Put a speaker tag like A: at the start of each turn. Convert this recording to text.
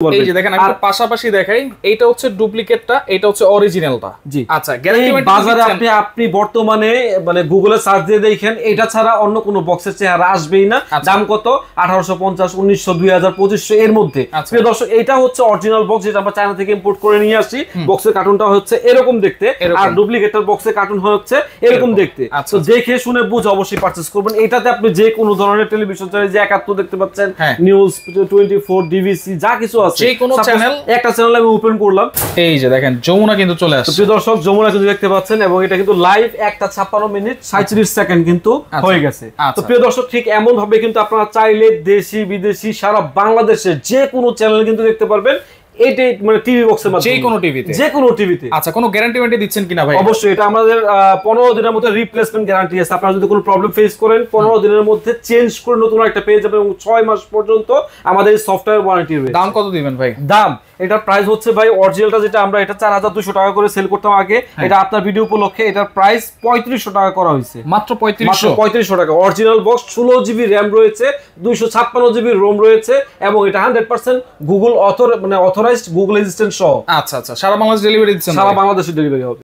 A: এই যে দেখেন আমি পাশাপাশি দেখাই, এইটা হচ্ছে ডুপ্লিকেটটা, এটা হচ্ছে অরিজিনালটা।
B: জি
A: আচ্ছা, গ্যারান্টি
B: বাজারে আপনি বর্তমানে মানে গুগলে সার্চ দিয়ে দেখেন এটা ছাড়া অন্য কোনো বক্সের চেহারা আসবেই না। দাম কত? 1850, 1900, 2000, 2500 এর মধ্যে। প্রিয় দর্শক, এটা হচ্ছে অরিজিনাল বক্স যেটা আমরা চায়না থেকে ইম্পোর্ট করে নিয়ে আসি। বক্সের কার্টুনটা হচ্ছে এরকম দেখতে, আর ডুপ্লিকেটের বক্সের কার্টুন হচ্ছে এরকম দেখতে। তো দেখে শুনে বুঝে অবশ্যই পারচেজ করবেন। এটাতে আপনি যে কোনো ধরনের টেলিভিশন চ্যানেল, যে 71 দেখতে পাচ্ছেন, নিউজ 24, ডিভিসি যা কিছু আছে,
A: যে কোনো চ্যানেল,
B: একটা চ্যানেল আমি ওপেন করলাম, এই
A: যে দেখেন যমুনা কিন্তু চলে আসছে।
B: প্রিয় দর্শক, যমুনা কিন্তু দেখতে পাচ্ছেন, এবং এটা কিন্তু লাইভ 1:56 মিনিট 37 সেকেন্ড কিন্তু হয়ে গেছে। তো প্রিয় দর্শক, ঠিক এমন ভাবে কিন্তু আপনারা চাইলে দেশি বিদেশি সারা বাংলাদেশের যে কোনো চ্যানেল কিন্তু দেখতে পারবেন। এটা মানে টিভি বক্সের মাধ্যমে যে কোনো টিভিতে।
A: আচ্ছা, কোনো গ্যারান্টি ওয়ারেন্টি দিচ্ছেন কিনা ভাই?
B: অবশ্যই, এটা আমাদের 15 দিনের মধ্যে রিপ্লেসমেন্ট গ্যারান্টি আছে। আপনারা যদি কোনো প্রবলেম ফেস করেন 15 দিনের মধ্যে চেঞ্জ করে নতুন একটা পেয়ে যাবেন, এবং 6 মাস পর্যন্ত আমাদের সফটওয়্যার ওয়ারেন্টি রয়েছে।
A: দাম কত দিবেন ভাই?
B: দাম এটার প্রাইস হচ্ছে ভাই, অরিজিনালটা যেটা আমরা এটা 4200 টাকা করে সেল করতাম আগে, এটা আপনার ভিডিও উপলক্ষে এটার প্রাইস 3500 টাকা করা হয়েছে।
A: মাত্র 3500
B: টাকা। অরিজিনাল বক্স, 16 জিবি র্যাম রয়েছে, 256 জিবি রোম রয়েছে, এবং এটা 100% গুগল অথরাইজড, গুগল অ্যাসিস্ট্যান্ট সহ।
A: আচ্ছা, সারা বাংলাদেশ ডেলিভারি দিচ্ছেন?
B: সারা বাংলাদেশে ডেলিভারি হবে।